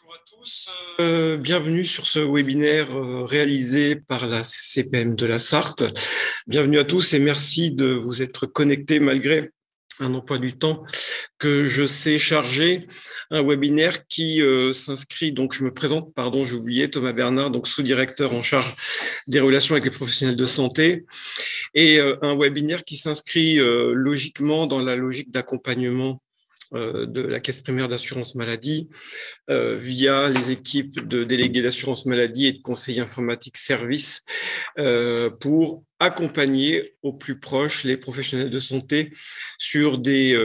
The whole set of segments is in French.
Bonjour à tous, bienvenue sur ce webinaire réalisé par la CPM de la Sarthe. Bienvenue à tous et merci de vous être connectés malgré un emploi du temps que je sais chargé. Un webinaire qui s'inscrit, donc je me présente, pardon, j'ai oublié, Thomas Bernard, donc sous-directeur en charge des relations avec les professionnels de santé. Et un webinaire qui s'inscrit logiquement dans la logique d'accompagnement de la Caisse primaire d'assurance maladie via les équipes de délégués d'assurance maladie et de conseillers informatiques services pour accompagner au plus proche les professionnels de santé sur des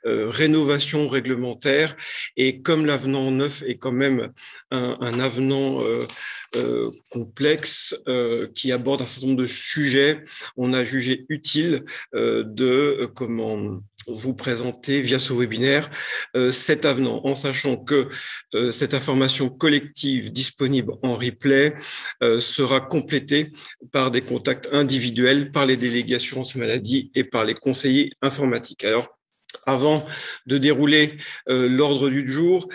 rénovations réglementaires. Et comme l'avenant 9 est quand même un avenant complexe qui aborde un certain nombre de sujets, on a jugé utile de comment vous présenter via ce webinaire cet avenant, en sachant que cette information collective disponible en replay sera complétée par des contacts individuels, par les délégués assurance maladie et par les conseillers informatiques. Alors, avant de dérouler l'ordre du jour,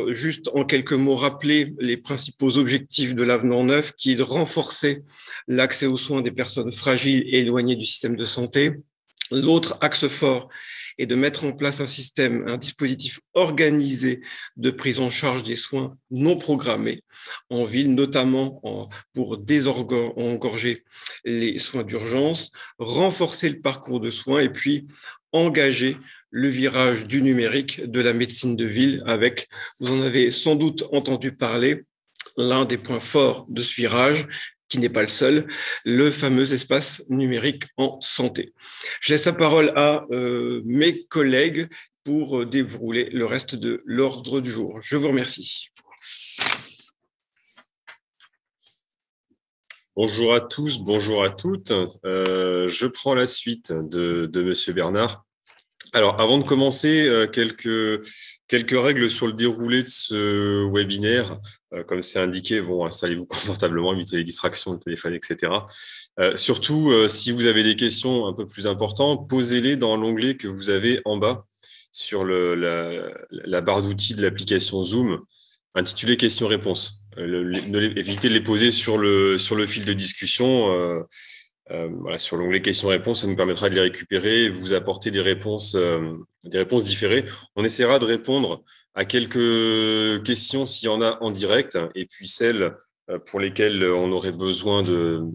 juste en quelques mots, rappeler les principaux objectifs de l'avenant 9, qui est de renforcer l'accès aux soins des personnes fragiles et éloignées du système de santé. L'autre axe fort est de mettre en place un dispositif organisé de prise en charge des soins non programmés en ville, notamment pour désengorger les soins d'urgence, renforcer le parcours de soins et puis engager le virage du numérique de la médecine de ville avec, vous en avez sans doute entendu parler, l'un des points forts de ce virage, qui n'est pas le seul, le fameux espace numérique en santé. Je laisse la parole à mes collègues pour dérouler le reste de l'ordre du jour. Je vous remercie. Bonjour à tous, bonjour à toutes. Je prends la suite de Monsieur Bernard. Alors, avant de commencer, quelques règles sur le déroulé de ce webinaire. Comme c'est indiqué, installez-vous confortablement, évitez les distractions, le téléphone, etc. Surtout, si vous avez des questions un peu plus importantes, posez-les dans l'onglet que vous avez en bas sur la barre d'outils de l'application Zoom, intitulé questions-réponses. Évitez de les poser sur le fil de discussion. Sur l'onglet questions-réponses, ça nous permettra de les récupérer et vous apporter des réponses différées. On essaiera de répondre à quelques questions s'il y en a en direct et puis celles pour lesquelles on aurait besoin de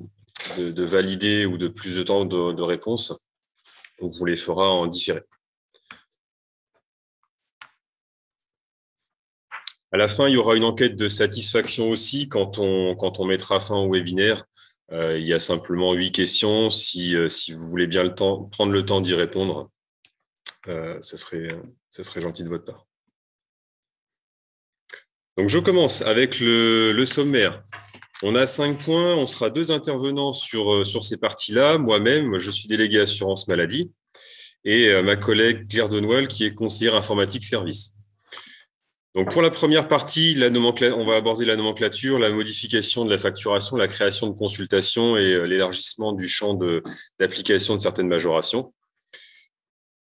valider ou de plus de temps de réponse. On vous les fera en différé. À la fin, il y aura une enquête de satisfaction aussi quand on mettra fin au webinaire. Il y a simplement 8 questions. Si vous voulez bien prendre le temps d'y répondre, ce serait gentil de votre part. Donc, je commence avec le sommaire. On a 5 points. On sera 2 intervenants sur ces parties-là. Moi-même, je suis délégué assurance maladie et ma collègue Claire Denoël, qui est conseillère informatique service. Donc, pour la première partie, on va aborder la nomenclature, la modification de la facturation, la création de consultations et l'élargissement du champ d'application de certaines majorations.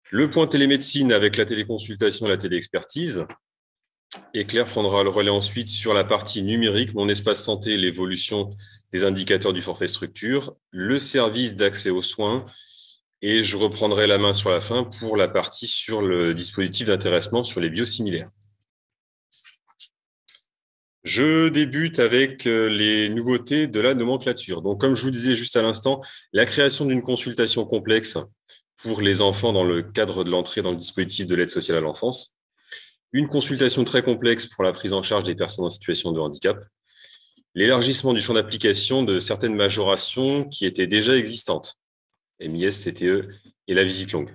Le point télémédecine avec la téléconsultation et la téléexpertise. Et Claire prendra le relais ensuite sur la partie numérique, mon espace santé, l'évolution des indicateurs du forfait structure, le service d'accès aux soins. Et je reprendrai la main sur la fin pour la partie sur le dispositif d'intéressement sur les biosimilaires. Je débute avec les nouveautés de la nomenclature. Donc, comme je vous disais juste à l'instant, la création d'une consultation complexe pour les enfants dans le cadre de l'entrée dans le dispositif de l'aide sociale à l'enfance. Une consultation très complexe pour la prise en charge des personnes en situation de handicap. L'élargissement du champ d'application de certaines majorations qui étaient déjà existantes, MIS, CTE et la visite longue.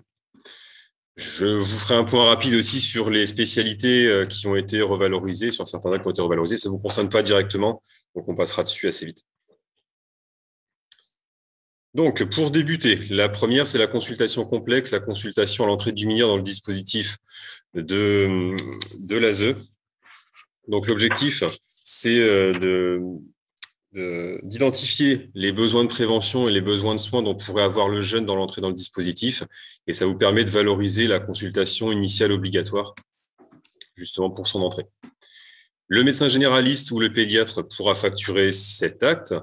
Je vous ferai un point rapide aussi sur les spécialités qui ont été revalorisées, sur certains actes qui ont été revalorisés. Ça ne vous concerne pas directement, donc on passera dessus assez vite. Donc, pour débuter, la première, c'est la consultation complexe, la consultation à l'entrée du mineur dans le dispositif de l'ASE. Donc, l'objectif, c'est d'identifier les besoins de prévention et les besoins de soins dont pourrait avoir le jeune dans l'entrée dans le dispositif. Et ça vous permet de valoriser la consultation initiale obligatoire justement pour son entrée. Le médecin généraliste ou le pédiatre pourra facturer cet acte.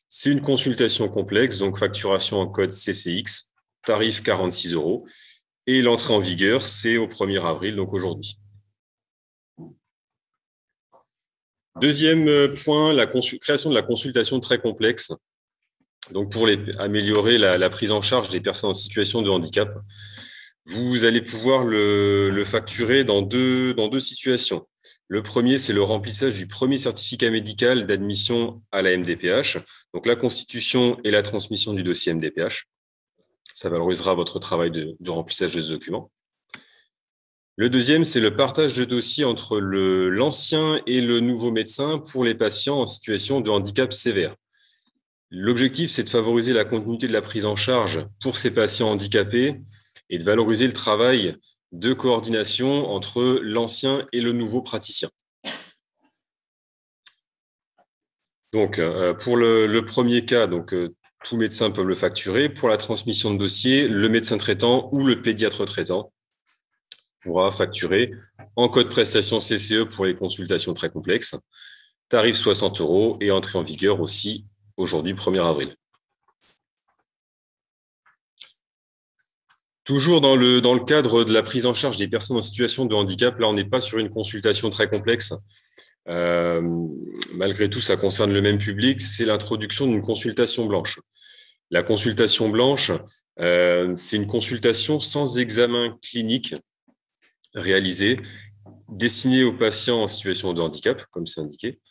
C'est une consultation complexe, donc facturation en code CCX, tarif 46 €. Et l'entrée en vigueur, c'est au 1er avril, donc aujourd'hui. Deuxième point, la création de la consultation très complexe. Donc pour améliorer la prise en charge des personnes en situation de handicap, vous allez pouvoir le facturer dans deux situations. Le premier, c'est le remplissage du premier certificat médical d'admission à la MDPH, donc la constitution et la transmission du dossier MDPH. Ça valorisera votre travail de remplissage de ce document. Le deuxième, c'est le partage de dossier entre l'ancien et le nouveau médecin pour les patients en situation de handicap sévère. L'objectif, c'est de favoriser la continuité de la prise en charge pour ces patients handicapés et de valoriser le travail de coordination entre l'ancien et le nouveau praticien. Donc, pour le premier cas, tout médecin peut le facturer. Pour la transmission de dossier, le médecin traitant ou le pédiatre traitant pourra facturer en code prestation CCE pour les consultations très complexes, tarif 60 € et entrée en vigueur aussi aujourd'hui, 1er avril. Toujours dans le cadre de la prise en charge des personnes en situation de handicap, là, on n'est pas sur une consultation très complexe. Malgré tout, ça concerne le même public, c'est l'introduction d'une consultation blanche. La consultation blanche, c'est une consultation sans examen clinique réalisé, destinée aux patients en situation de handicap, comme c'est indiqué,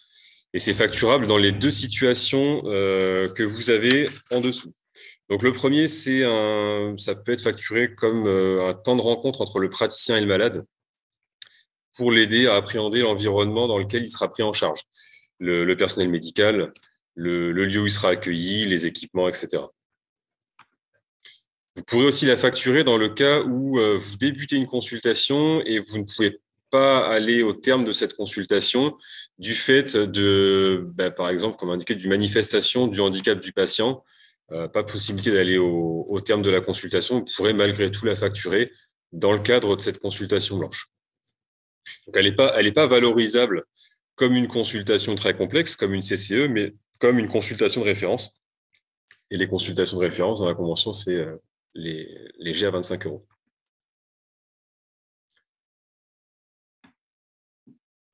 et c'est facturable dans les deux situations que vous avez en dessous. Donc le premier, ça peut être facturé comme un temps de rencontre entre le praticien et le malade pour l'aider à appréhender l'environnement dans lequel il sera pris en charge, le personnel médical, le lieu où il sera accueilli, les équipements, etc. Vous pourrez aussi la facturer dans le cas où vous débutez une consultation et vous ne pouvez pas aller au terme de cette consultation du fait par exemple, comme indiqué, d'une manifestation du handicap du patient. Pas possibilité d'aller au terme de la consultation. Vous pourrez malgré tout la facturer dans le cadre de cette consultation blanche. Donc, elle n'est pas valorisable comme une consultation très complexe, comme une CCE, mais comme une consultation de référence. Et les consultations de référence dans la convention, c'est les G à 25 €.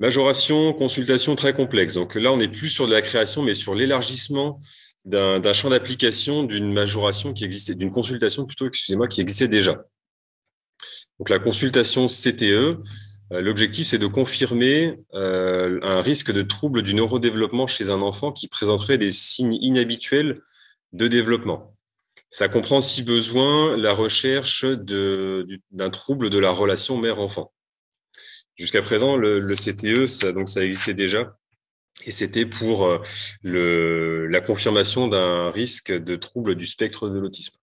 Majoration, consultation très complexe. Donc là, on n'est plus sur de la création, mais sur l'élargissement d'un champ d'application d'une majoration qui existait, d'une consultation plutôt, excusez-moi, qui existait déjà. Donc la consultation CTE, l'objectif, c'est de confirmer un risque de trouble du neurodéveloppement chez un enfant qui présenterait des signes inhabituels de développement. Ça comprend, si besoin, la recherche d'un trouble de la relation mère-enfant. Jusqu'à présent, le CTE, ça existait déjà, et c'était pour la confirmation d'un risque de trouble du spectre de l'autisme.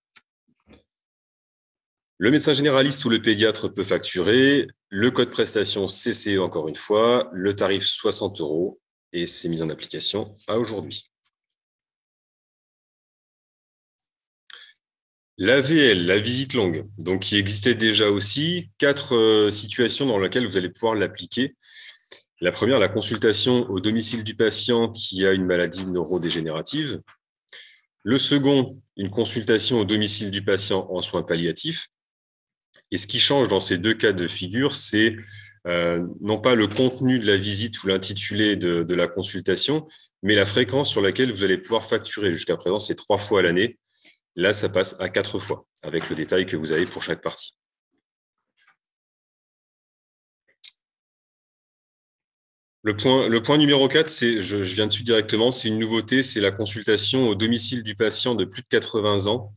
Le médecin généraliste ou le pédiatre peut facturer, le code prestation CCE encore une fois, le tarif 60 € et c'est mis en application à aujourd'hui. L'AVL, la visite longue, donc qui existait déjà aussi, 4 situations dans lesquelles vous allez pouvoir l'appliquer. La première, la consultation au domicile du patient qui a une maladie neurodégénérative. Le second, une consultation au domicile du patient en soins palliatifs. Et ce qui change dans ces deux cas de figure, c'est non pas le contenu de la visite ou l'intitulé de la consultation, mais la fréquence sur laquelle vous allez pouvoir facturer. Jusqu'à présent, c'est 3 fois à l'année. Là, ça passe à 4 fois, avec le détail que vous avez pour chaque partie. Le point numéro 4, je viens dessus directement, c'est une nouveauté, c'est la consultation au domicile du patient de plus de 80 ans.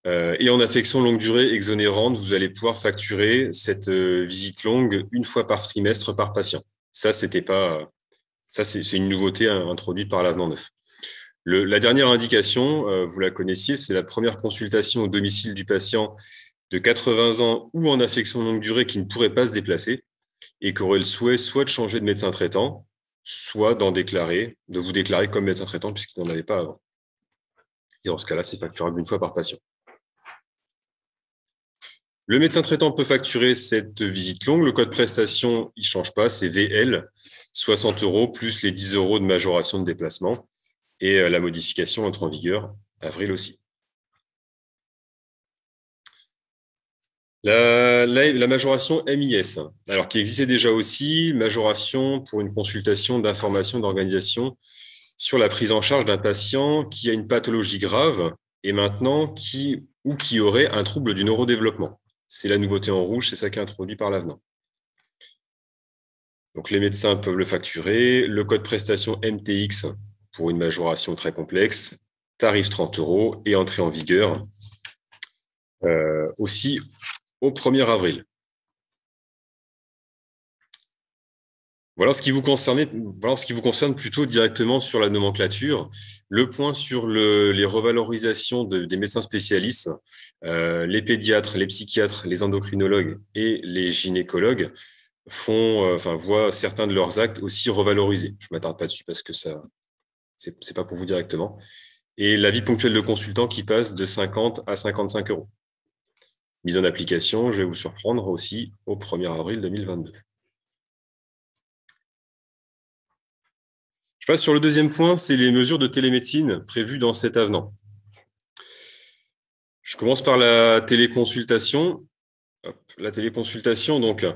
Et en affection longue durée exonérante, vous allez pouvoir facturer cette visite longue une fois par trimestre par patient. Ça, c'est une nouveauté introduite par l'avenant 9. La dernière indication, vous la connaissiez, c'est la première consultation au domicile du patient de 80 ans ou en affection longue durée qui ne pourrait pas se déplacer et qui aurait le souhait soit de changer de médecin traitant, soit de vous déclarer comme médecin traitant puisqu'il n'en avait pas avant. Et dans ce cas-là, c'est facturable une fois par patient. Le médecin traitant peut facturer cette visite longue. Le code prestation, il ne change pas, c'est VL, 60 € plus les 10 € de majoration de déplacement. Et la modification entre en vigueur avril aussi. La majoration MIS, alors qui existait déjà aussi, majoration pour une consultation d'information d'organisation sur la prise en charge d'un patient qui a une pathologie grave et maintenant qui aurait un trouble du neurodéveloppement. C'est la nouveauté en rouge, c'est ça qui est introduit par l'avenant. Donc les médecins peuvent le facturer. Le code prestation MTX pour une majoration très complexe, tarif 30 € et entrée en vigueur aussi au 1er avril. Voilà ce qui vous concerne plutôt directement sur la nomenclature. Le point sur les revalorisations des médecins spécialistes, les pédiatres, les psychiatres, les endocrinologues et les gynécologues voient certains de leurs actes aussi revalorisés. Je ne m'attarde pas dessus parce que ça, c'est pas pour vous directement. Et l'avis ponctuel de consultant qui passe de 50 à 55 €. Mise en application, je vais vous surprendre aussi au 1er avril 2022. Je passe sur le deuxième point, c'est les mesures de télémédecine prévues dans cet avenant. Je commence par la téléconsultation. La téléconsultation, donc,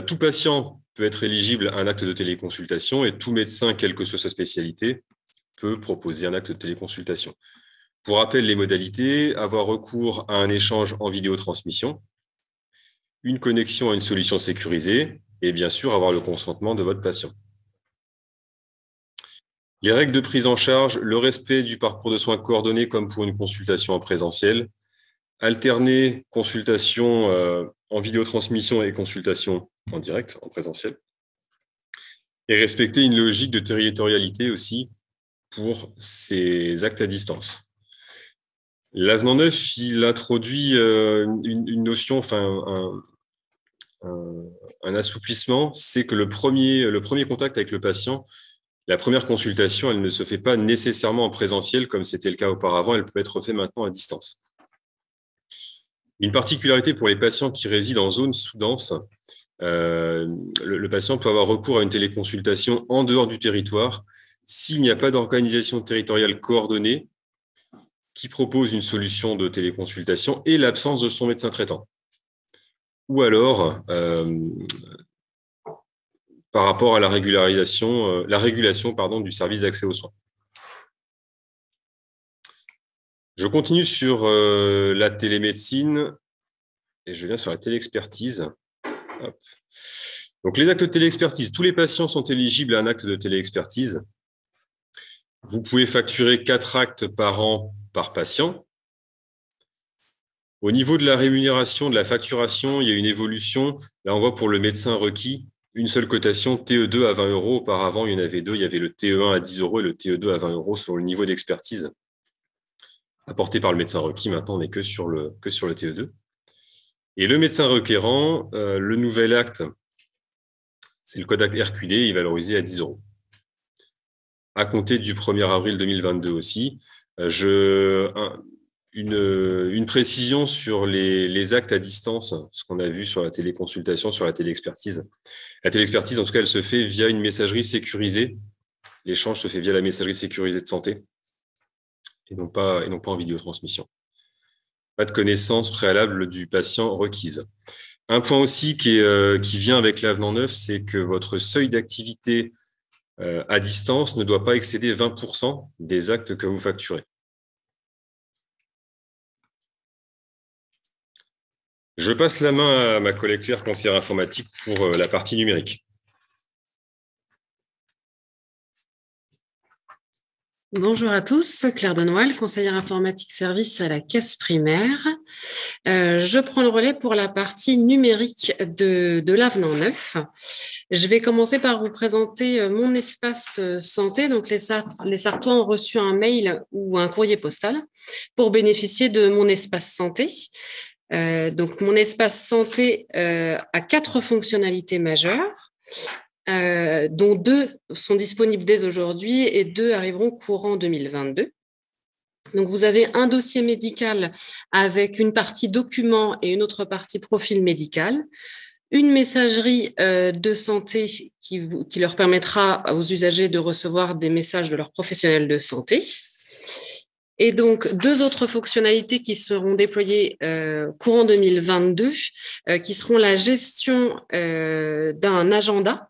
tout patient peut être éligible à un acte de téléconsultation et tout médecin, quelle que soit sa spécialité, peut proposer un acte de téléconsultation. Pour rappel, les modalités, avoir recours à un échange en vidéotransmission, une connexion à une solution sécurisée et bien sûr avoir le consentement de votre patient. Les règles de prise en charge, le respect du parcours de soins coordonné comme pour une consultation en présentiel, alterner consultation en vidéotransmission et consultation en direct, en présentiel, et respecter une logique de territorialité aussi pour ces actes à distance. L'avenant 9, il introduit une notion, un assouplissement, c'est que le premier contact avec le patient, la première consultation, elle ne se fait pas nécessairement en présentiel comme c'était le cas auparavant, elle peut être faite maintenant à distance. Une particularité pour les patients qui résident en zone sous-dense, le patient peut avoir recours à une téléconsultation en dehors du territoire s'il n'y a pas d'organisation territoriale coordonnée qui propose une solution de téléconsultation et l'absence de son médecin traitant. Ou alors, par rapport à la régulation du service d'accès aux soins. Je continue sur la télémédecine et je viens sur la téléexpertise. Hop. Donc, les actes de téléexpertise, tous les patients sont éligibles à un acte de téléexpertise. Vous pouvez facturer 4 actes par an par patient. Au niveau de la rémunération, de la facturation, il y a une évolution. Là, on voit pour le médecin requis, une seule cotation TE2 à 20 €. Auparavant, il y en avait deux. Il y avait le TE1 à 10 € et le TE2 à 20 € selon le niveau d'expertise apporté par le médecin requis. Maintenant, on n'est que sur le TE2. Et le médecin requérant, le nouvel acte, c'est le code RQD, il est valorisé à 10 €. À compter du 1er avril 2022 aussi, une précision sur les actes à distance, ce qu'on a vu sur la téléconsultation, sur la téléexpertise. La téléexpertise, en tout cas, elle se fait via une messagerie sécurisée. L'échange se fait via la messagerie sécurisée de santé et non pas en vidéotransmission. Pas de connaissance préalable du patient requise. Un point aussi qui vient avec l'avenant 9, c'est que votre seuil d'activité à distance ne doit pas excéder 20% des actes que vous facturez. Je passe la main à ma collègue Claire, conseillère informatique, pour la partie numérique. Bonjour à tous, Claire Denoël, conseillère informatique service à la caisse primaire. Je prends le relais pour la partie numérique de l'avenant 9. Je vais commencer par vous présenter mon espace santé. Donc, les Sartois ont reçu un mail ou un courrier postal pour bénéficier de mon espace santé. Donc, mon espace santé a 4 fonctionnalités majeures. Dont 2 sont disponibles dès aujourd'hui et 2 arriveront courant 2022. Donc, vous avez un dossier médical avec une partie document et une autre partie profil médical, une messagerie de santé qui leur permettra aux usagers de recevoir des messages de leurs professionnels de santé. Et donc, deux autres fonctionnalités qui seront déployées courant 2022, qui seront la gestion d'un agenda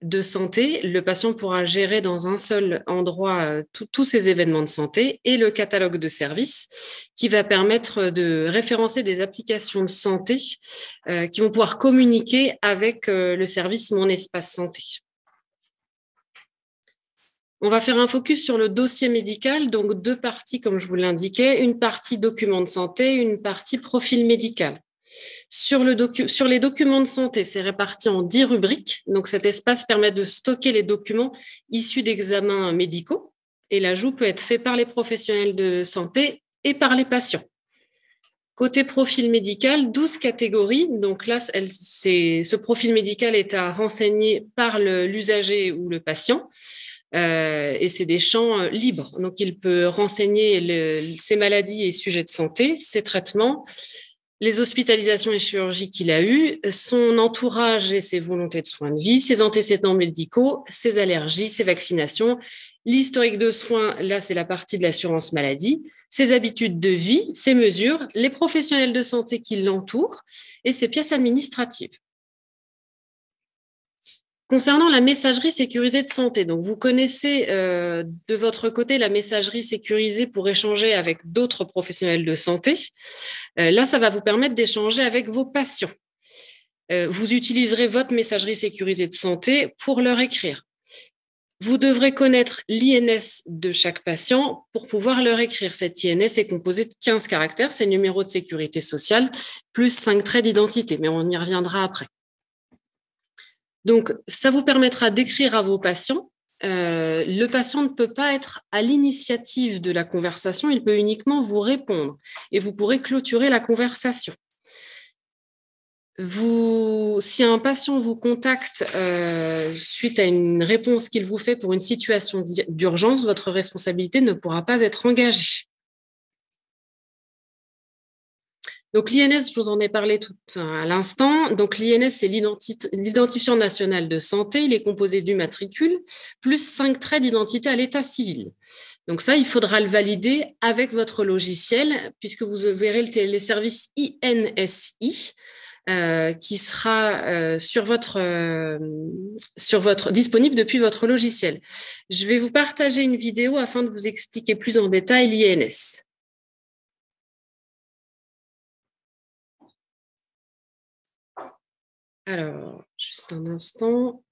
de santé. Le patient pourra gérer dans un seul endroit tous ces événements de santé et le catalogue de services qui va permettre de référencer des applications de santé qui vont pouvoir communiquer avec le service Mon Espace Santé. On va faire un focus sur le dossier médical, donc deux parties, comme je vous l'indiquais, une partie documents de santé, une partie profil médical. Sur les documents de santé, c'est réparti en 10 rubriques. Donc, cet espace permet de stocker les documents issus d'examens médicaux et l'ajout peut être fait par les professionnels de santé et par les patients. Côté profil médical, 12 catégories. Donc là, ce profil médical est à renseigner par l'usager ou le patient. Et c'est des champs libres. Donc, il peut renseigner ses maladies et sujets de santé, ses traitements, les hospitalisations et chirurgies qu'il a eues, son entourage et ses volontés de soins de vie, ses antécédents médicaux, ses allergies, ses vaccinations, l'historique de soins, là, c'est la partie de l'assurance maladie, ses habitudes de vie, ses mesures, les professionnels de santé qui l'entourent et ses pièces administratives. Concernant la messagerie sécurisée de santé, donc vous connaissez de votre côté la messagerie sécurisée pour échanger avec d'autres professionnels de santé. Là, ça va vous permettre d'échanger avec vos patients. Vous utiliserez votre messagerie sécurisée de santé pour leur écrire. Vous devrez connaître l'INS de chaque patient pour pouvoir leur écrire. Cet INS est composé de 15 caractères, c'est le numéro de sécurité sociale, plus 5 traits d'identité, mais on y reviendra après. Donc, ça vous permettra d'écrire à vos patients. Le patient ne peut pas être à l'initiative de la conversation, il peut uniquement vous répondre et vous pourrez clôturer la conversation. Si un patient vous contacte suite à une réponse qu'il vous fait pour une situation d'urgence, votre responsabilité ne pourra pas être engagée. Donc, l'INS, je vous en ai parlé à l'instant. Donc, l'INS, c'est l'identifiant national de santé. Il est composé du matricule, plus 5 traits d'identité à l'état civil. Donc, ça, il faudra le valider avec votre logiciel, puisque vous verrez les services INSI qui sera disponible depuis votre logiciel. Je vais vous partager une vidéo afin de vous expliquer plus en détail l'INS. Alors, juste un instant.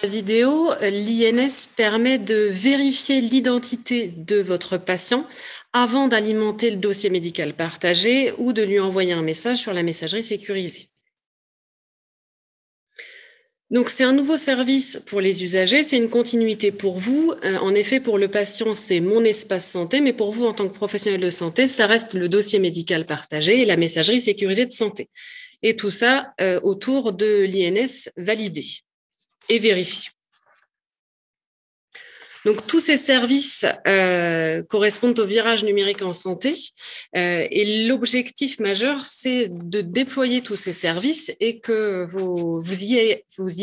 vidéo, l'INS permet de vérifier l'identité de votre patient avant d'alimenter le dossier médical partagé ou de lui envoyer un message sur la messagerie sécurisée. Donc, c'est un nouveau service pour les usagers, c'est une continuité pour vous. En effet, pour le patient, c'est mon espace santé, mais pour vous, en tant que professionnel de santé, ça reste le dossier médical partagé et la messagerie sécurisée de santé. Et tout ça autour de l'INS validé et vérifié. Donc, tous ces services correspondent au virage numérique en santé et l'objectif majeur, c'est de déployer tous ces services et que vous y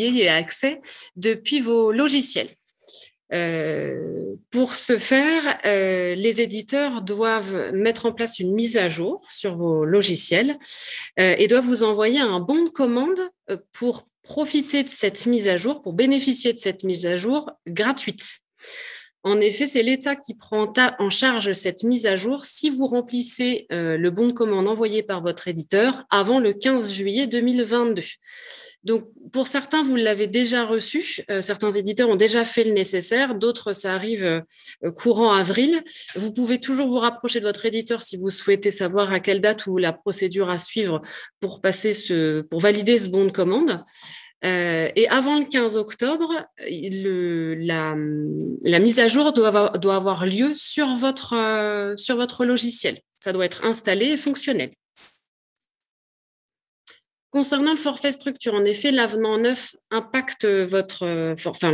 ayez accès depuis vos logiciels. Pour ce faire, les éditeurs doivent mettre en place une mise à jour sur vos logiciels et doivent vous envoyer un bon de commande pour profiter de cette mise à jour, pour bénéficier de cette mise à jour gratuite. En effet, c'est l'État qui prend en charge cette mise à jour si vous remplissez le bon de commande envoyé par votre éditeur avant le 15 juillet 2022. Donc, pour certains, vous l'avez déjà reçu. Certains éditeurs ont déjà fait le nécessaire. D'autres, ça arrive courant avril. Vous pouvez toujours vous rapprocher de votre éditeur si vous souhaitez savoir à quelle date ou la procédure à suivre pour valider ce bon de commande. Et avant le 15 octobre, la mise à jour doit avoir lieu sur votre logiciel. Ça doit être installé et fonctionnel. Concernant le forfait structure, en effet, l'avenant 9 impacte le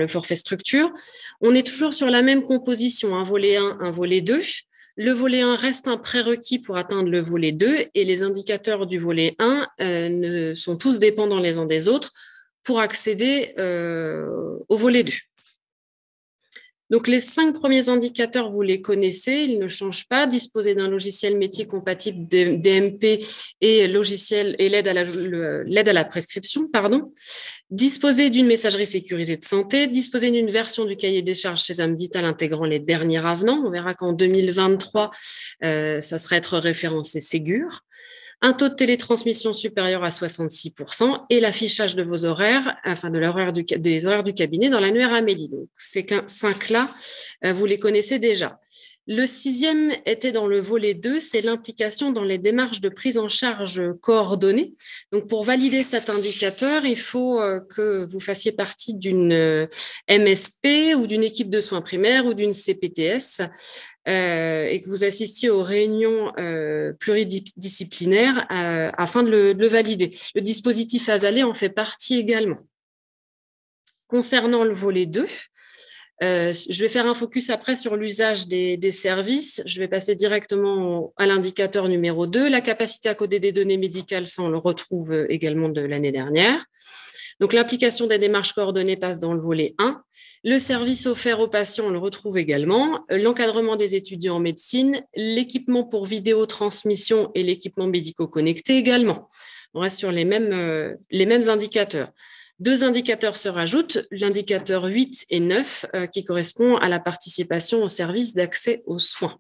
forfait structure. On est toujours sur la même composition, un volet 1, un volet 2. Le volet 1 reste un prérequis pour atteindre le volet 2 et les indicateurs du volet 1 sont tous dépendants les uns des autres pour accéder au volet 2. Donc, les 5 premiers indicateurs, vous les connaissez, ils ne changent pas. Disposer d'un logiciel métier compatible DMP et l'aide à la prescription, disposer d'une messagerie sécurisée de santé, disposer d'une version du cahier des charges Sésame Vital intégrant les derniers avenants. On verra qu'en 2023, ça sera être référencé Ségur. Un taux de télétransmission supérieur à 66% et l'affichage de vos horaires, des horaires du cabinet dans l'annuaire Amélie. Donc, ces 5-là, vous les connaissez déjà. Le 6e était dans le volet 2, c'est l'implication dans les démarches de prise en charge coordonnée. Donc, pour valider cet indicateur, il faut que vous fassiez partie d'une MSP ou d'une équipe de soins primaires ou d'une CPTS. Et que vous assistiez aux réunions pluridisciplinaires afin de le valider. Le dispositif Azalée en fait partie également. Concernant le volet 2, je vais faire un focus après sur l'usage des services. Je vais passer directement à l'indicateur numéro 2. La capacité à coder des données médicales, ça on le retrouve également de l'année dernière. Donc, l'application des démarches coordonnées passe dans le volet 1. Le service offert aux patients, on le retrouve également. L'encadrement des étudiants en médecine, l'équipement pour vidéotransmission et l'équipement médico-connecté également. On reste sur les mêmes indicateurs. 2 indicateurs se rajoutent, l'indicateur 8 et 9 qui correspond à la participation au service d'accès aux soins.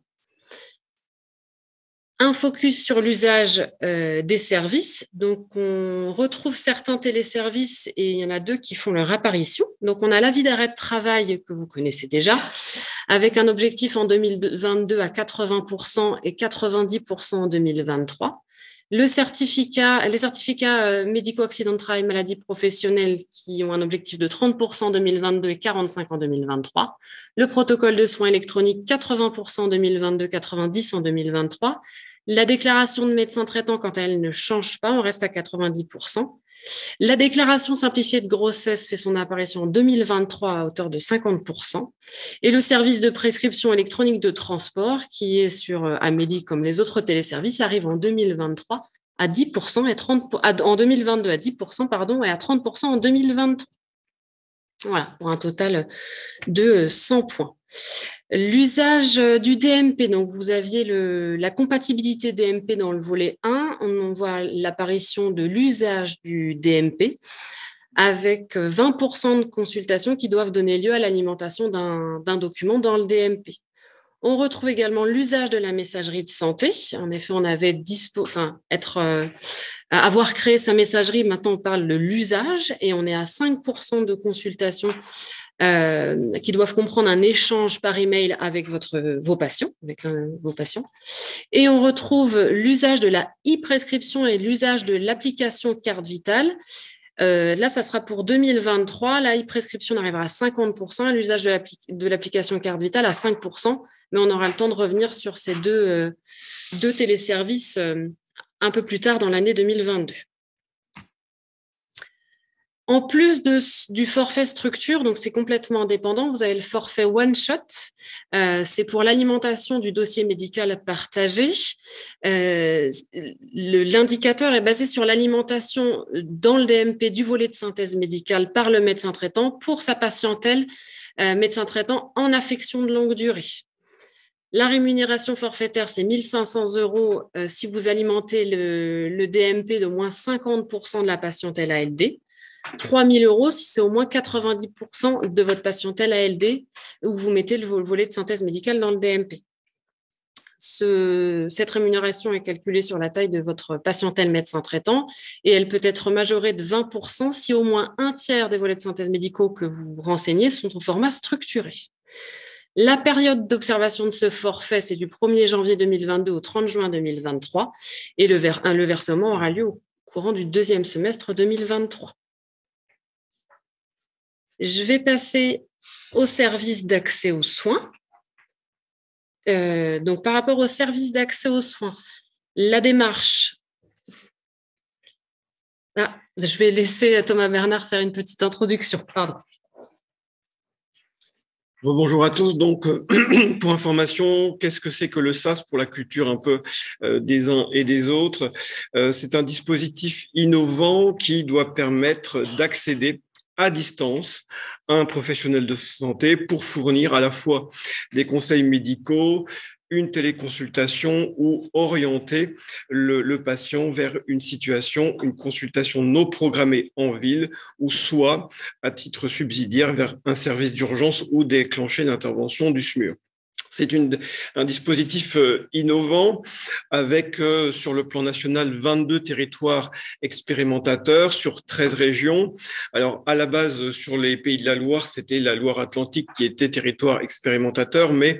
Un focus sur l'usage des services. Donc, on retrouve certains téléservices et il y en a 2 qui font leur apparition. Donc, on a l'avis d'arrêt de travail que vous connaissez déjà, avec un objectif en 2022 à 80% et 90% en 2023. Les certificats médico-accident de travail, maladie professionnelle qui ont un objectif de 30% en 2022 et 45% en 2023. Le protocole de soins électroniques, 80% en 2022, 90% en 2023. La déclaration de médecin traitant, quand elle ne change pas, on reste à 90%. La déclaration simplifiée de grossesse fait son apparition en 2023 à hauteur de 50%. Et le service de prescription électronique de transport, qui est sur Amélie comme les autres téléservices, arrive en 2023 à 10% et en 2022 à 10%, et à 30% en 2023. Voilà, pour un total de 100 points. L'usage du DMP, donc vous aviez la compatibilité DMP dans le volet 1, on voit l'apparition de l'usage du DMP avec 20% de consultations qui doivent donner lieu à l'alimentation d'un document dans le DMP. On retrouve également l'usage de la messagerie de santé. En effet, on avait avoir créé sa messagerie, maintenant on parle de l'usage et on est à 5% de consultations qui doivent comprendre un échange par email avec vos patients, Et on retrouve l'usage de la e-prescription et l'usage de l'application carte vitale. Là, ça sera pour 2023. La e-prescription arrivera à 50%, l'usage de l'application carte vitale à 5%, mais on aura le temps de revenir sur ces deux téléservices un peu plus tard dans l'année 2022. En plus du forfait structure, donc c'est complètement indépendant, vous avez le forfait one shot, c'est pour l'alimentation du dossier médical partagé. L'indicateur est basé sur l'alimentation dans le DMP du volet de synthèse médicale par le médecin traitant pour sa patientèle médecin traitant en affection de longue durée. La rémunération forfaitaire, c'est 1 500 € si vous alimentez le DMP d'au moins 50% de la patientèle ALD. 3 000 € si c'est au moins 90% de votre patientèle ALD où vous mettez le volet de synthèse médicale dans le DMP. Cette rémunération est calculée sur la taille de votre patientèle médecin traitant et elle peut être majorée de 20% si au moins un tiers des volets de synthèse médicaux que vous renseignez sont au format structuré. La période d'observation de ce forfait, c'est du 1er janvier 2022 au 30 juin 2023 et le versement aura lieu au courant du 2e semestre 2023. Je vais passer au service d'accès aux soins. Donc, par rapport au service d'accès aux soins, la démarche... je vais laisser Thomas Bernard faire une petite introduction. Pardon. Bonjour à tous. Donc, pour information, qu'est-ce que c'est que le SAS pour la culture un peu des uns et des autres? C'est un dispositif innovant qui doit permettre d'accéder à distance à un professionnel de santé pour fournir à la fois des conseils médicaux, une téléconsultation ou orienter le patient vers une consultation non programmée en ville ou soit à titre subsidiaire vers un service d'urgence ou déclencher l'intervention du SMUR. C'est un dispositif innovant avec, sur le plan national, 22 territoires expérimentateurs sur 13 régions. Alors, à la base, sur les Pays de la Loire, c'était la Loire-Atlantique qui était territoire expérimentateur, mais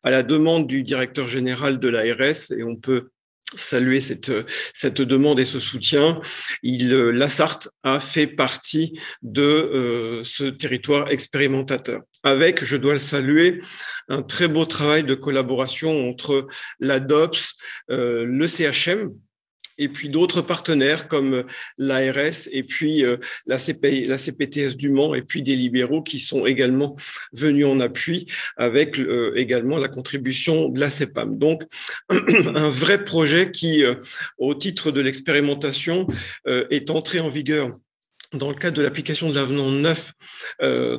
à la demande du directeur général de l'ARS, et on peut saluer cette demande et ce soutien, la Sarthe a fait partie de ce territoire expérimentateur. Avec, je dois le saluer, un très beau travail de collaboration entre l'ADOPS, le CHM, et puis d'autres partenaires comme l'ARS et puis la CPTS du Mans et puis des libéraux qui sont également venus en appui avec également la contribution de la CEPAM. Donc, un vrai projet qui, au titre de l'expérimentation, est entré en vigueur dans le cadre de l'application de l'avenant 9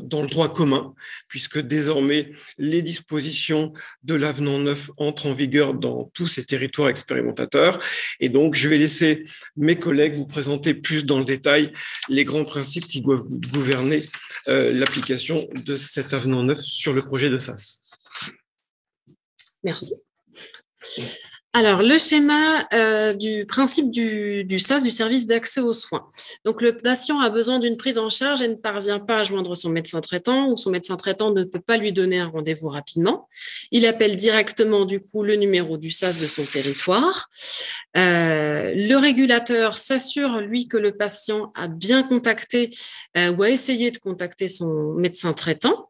dans le droit commun, puisque désormais les dispositions de l'avenant 9 entrent en vigueur dans tous ces territoires expérimentateurs. Et donc, je vais laisser mes collègues vous présenter plus dans le détail les grands principes qui doivent gouverner l'application de cet avenant 9 sur le projet de SAS. Merci. Alors, le schéma du principe du SAS, du service d'accès aux soins. Donc, le patient a besoin d'une prise en charge et ne parvient pas à joindre son médecin traitant ou son médecin traitant ne peut pas lui donner un rendez-vous rapidement. Il appelle directement, du coup, le numéro du SAS de son territoire. Le régulateur s'assure, lui, que le patient a bien contacté ou a essayé de contacter son médecin traitant.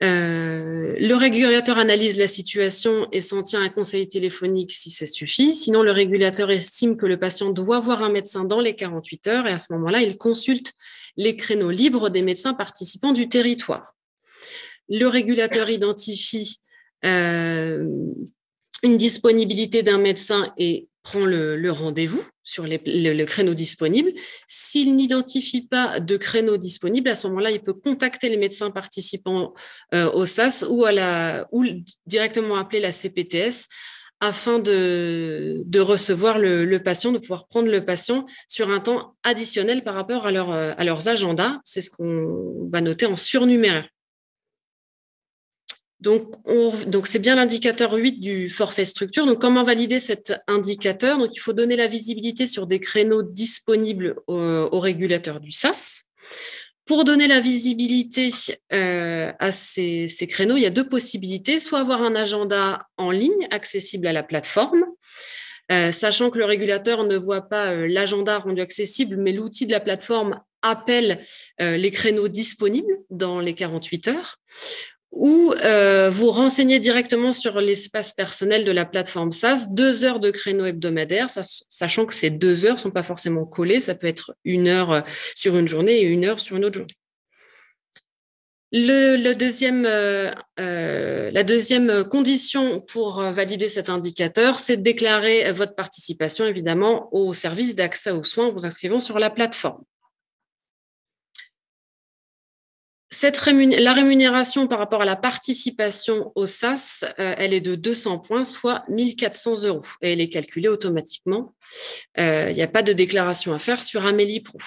Le régulateur analyse la situation et s'en tient à un conseil téléphonique si ça suffit. Sinon, le régulateur estime que le patient doit voir un médecin dans les 48 heures et à ce moment-là, il consulte les créneaux libres des médecins participants du territoire. Le régulateur identifie une disponibilité d'un médecin et prend le rendez-vous sur le créneau disponible. S'il n'identifie pas de créneau disponible, à ce moment-là, il peut contacter les médecins participants au SAS ou directement appeler la CPTS afin de recevoir le patient, de pouvoir prendre le patient sur un temps additionnel par rapport à leurs agendas. C'est ce qu'on va noter en surnuméraire. Donc c'est bien l'indicateur 8 du forfait structure. Donc, comment valider cet indicateur? Donc, il faut donner la visibilité sur des créneaux disponibles au régulateur du SAS. Pour donner la visibilité à ces créneaux, il y a deux possibilités. Soit avoir un agenda en ligne accessible à la plateforme, sachant que le régulateur ne voit pas l'agenda rendu accessible, mais l'outil de la plateforme appelle les créneaux disponibles dans les 48 heures. Ou vous renseignez directement sur l'espace personnel de la plateforme SAS, 2 heures de créneau hebdomadaire, sachant que ces 2 heures ne sont pas forcément collées, ça peut être 1 heure sur une journée et 1 heure sur une autre journée. La deuxième condition pour valider cet indicateur, c'est de déclarer votre participation, évidemment, au service d'accès aux soins en vous inscrivant sur la plateforme. La rémunération par rapport à la participation au SAS, elle est de 200 points, soit 1 400 € et elle est calculée automatiquement. Il n'y a pas de déclaration à faire sur Amélie Pro.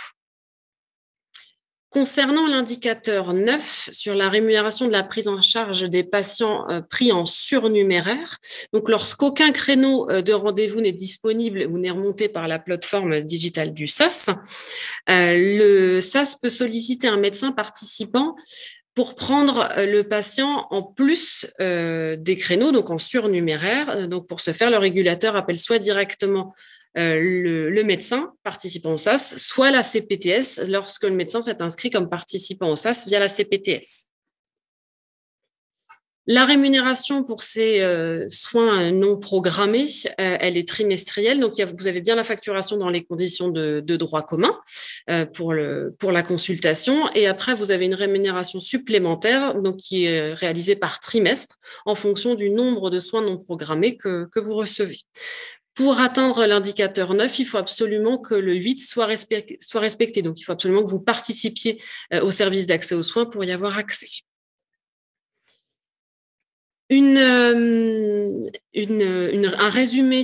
Concernant l'indicateur 9 sur la rémunération de la prise en charge des patients pris en surnuméraire, donc lorsqu'aucun créneau de rendez-vous n'est disponible ou n'est remonté par la plateforme digitale du SAS, le SAS peut solliciter un médecin participant pour prendre le patient en plus des créneaux, donc en surnuméraire. Donc pour ce faire, le régulateur appelle soit directement le médecin participant au SAS, soit la CPTS lorsque le médecin s'est inscrit comme participant au SAS via la CPTS. La rémunération pour ces soins non programmés, elle est trimestrielle. Donc, vous avez bien la facturation dans les conditions de droit commun pour la consultation. Et après, vous avez une rémunération supplémentaire donc, qui est réalisée par trimestre en fonction du nombre de soins non programmés que vous recevez. Pour atteindre l'indicateur 9, il faut absolument que le 8 soit respecté. Donc, il faut absolument que vous participiez au service d'accès aux soins pour y avoir accès. Un résumé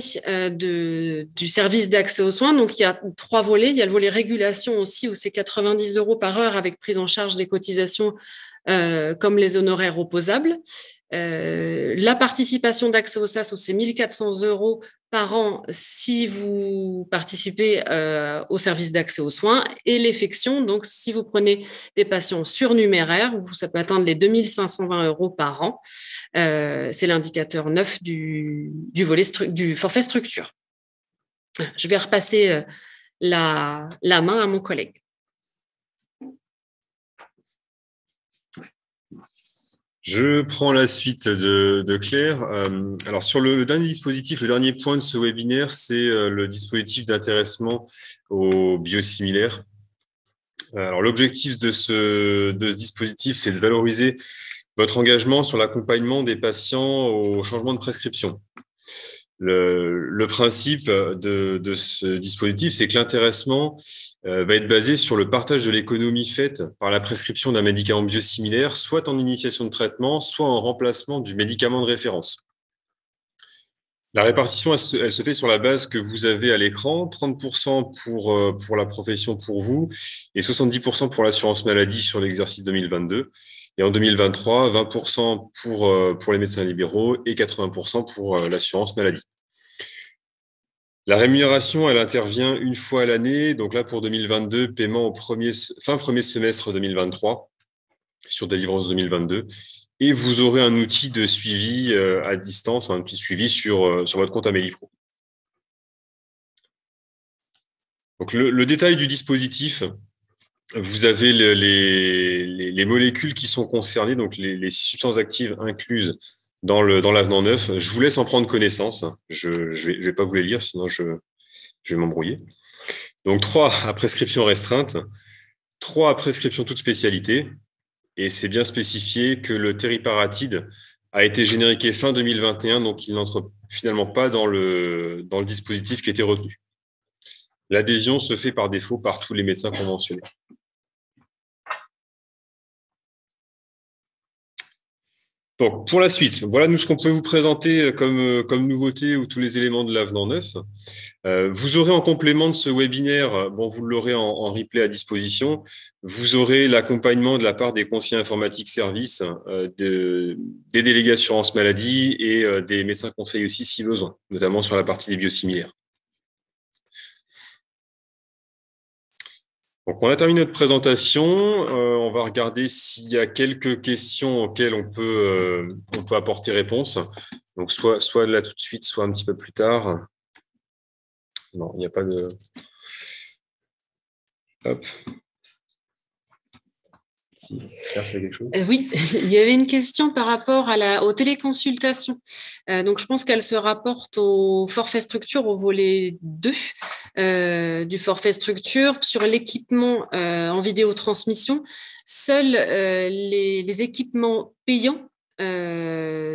du service d'accès aux soins. Donc, il y a 3 volets. Il y a le volet régulation aussi, où c'est 90 € par heure avec prise en charge des cotisations comme les honoraires opposables. La participation d'accès au SAS, c'est 1 400 € par an si vous participez au service d'accès aux soins, et l'effection, donc si vous prenez des patients surnuméraires, ça peut atteindre les 2 520 € par an. C'est l'indicateur 9 du volet du forfait structure. Je vais repasser la main à mon collègue. Je prends la suite de Claire. Alors, sur le dernier dispositif, le dernier point de ce webinaire, c'est le dispositif d'intéressement aux biosimilaires. Alors, l'objectif de ce dispositif, c'est de valoriser votre engagement sur l'accompagnement des patients au changement de prescription. Le principe de ce dispositif, c'est que l'intéressement va être basé sur le partage de l'économie faite par la prescription d'un médicament biosimilaire, soit en initiation de traitement, soit en remplacement du médicament de référence. La répartition, elle se fait sur la base que vous avez à l'écran, 30% pour la profession pour vous et 70% pour l'assurance maladie sur l'exercice 2022. Et en 2023, 20% pour les médecins libéraux et 80% pour l'assurance maladie. La rémunération, elle intervient une fois à l'année. Donc là, pour 2022, paiement au fin premier semestre 2023 sur délivrance 2022. Et vous aurez un outil de suivi à distance, un outil de suivi sur votre compte Amélie Pro. Donc le détail du dispositif, vous avez les molécules qui sont concernées, donc les substances actives incluses dans l'avenant 9. Je vous laisse en prendre connaissance. Je vais pas vous les lire, sinon je vais m'embrouiller. Donc 3 à prescription restreinte, 3 à prescription toute spécialité. Et c'est bien spécifié que le tériparatide a été génériqué fin 2021, donc il n'entre finalement pas dans le dispositif qui était retenu. L'adhésion se fait par défaut par tous les médecins conventionnés. Donc, pour la suite, voilà nous ce qu'on peut vous présenter comme nouveauté ou tous les éléments de l'avenant 9. Vous aurez en complément de ce webinaire, bon, vous l'aurez en replay à disposition, vous aurez l'accompagnement de la part des conseillers informatiques services, des délégués assurance maladie et des médecins conseils aussi si besoin, notamment sur la partie des biosimilaires. Donc, on a terminé notre présentation. On va regarder s'il y a quelques questions auxquelles on peut apporter réponse. Donc, soit là tout de suite, soit un petit peu plus tard. Non, il n'y a pas de... Hop. Si, Claire, tu as quelque chose ? Oui, il y avait une question par rapport aux téléconsultations. Donc, je pense qu'elle se rapporte au forfait structure, au volet 2 du forfait structure. Sur l'équipement en vidéotransmission, seuls les équipements payants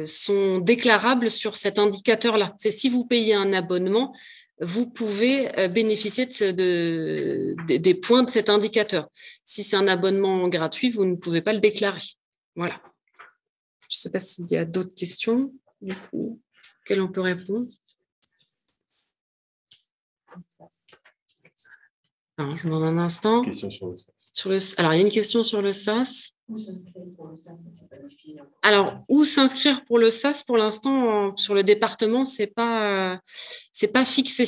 sont déclarables sur cet indicateur-là. C'est si vous payez un abonnement, vous pouvez bénéficier des points de cet indicateur. Si c'est un abonnement gratuit, vous ne pouvez pas le déclarer. Voilà. Je ne sais pas s'il y a d'autres questions du coup, auxquelles on peut répondre. Alors, je vous demande un instant. Question sur le SAS. Alors, il y a une question sur le SAS. Alors, où s'inscrire pour le SAS, pour l'instant, sur le département, c'est pas fixé.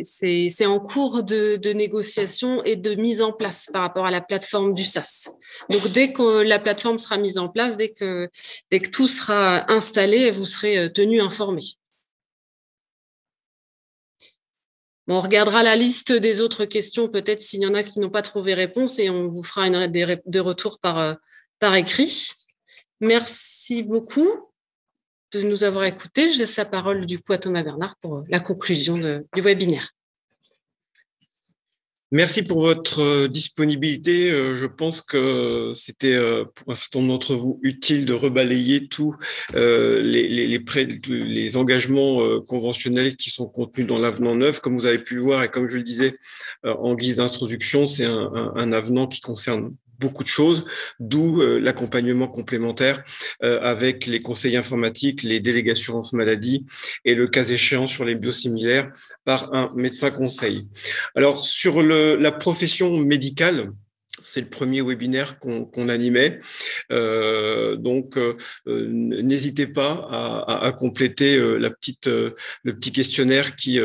C'est en cours de négociation et de mise en place par rapport à la plateforme du SAS. Donc, dès que la plateforme sera mise en place, dès que tout sera installé, vous serez tenu informé. Bon, on regardera la liste des autres questions, peut-être s'il y en a qui n'ont pas trouvé réponse, et on vous fera des retours par écrit. Merci beaucoup de nous avoir écoutés. Je laisse la parole du coup à Thomas Bernard pour la conclusion du webinaire. Merci pour votre disponibilité. Je pense que c'était pour un certain nombre d'entre vous utile de rebalayer tous les engagements conventionnels qui sont contenus dans l'avenant 9. Comme vous avez pu le voir et comme je le disais en guise d'introduction, c'est un avenant qui concerne beaucoup de choses, d'où l'accompagnement complémentaire avec les conseils informatiques, les délégués assurance maladie et le cas échéant sur les biosimilaires par un médecin conseil. Alors, sur la profession médicale, c'est le premier webinaire qu'on animait. Donc, n'hésitez pas à compléter le petit questionnaire qui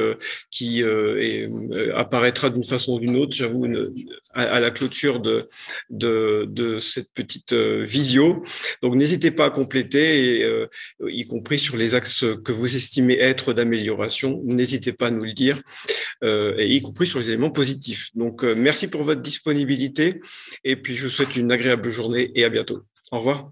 apparaîtra d'une façon ou d'une autre, j'avoue, à la clôture de cette petite visio. Donc, n'hésitez pas à compléter, y compris sur les axes que vous estimez être d'amélioration. N'hésitez pas à nous le dire, et y compris sur les éléments positifs. Donc, merci pour votre disponibilité. Et puis, je vous souhaite une agréable journée et à bientôt. Au revoir.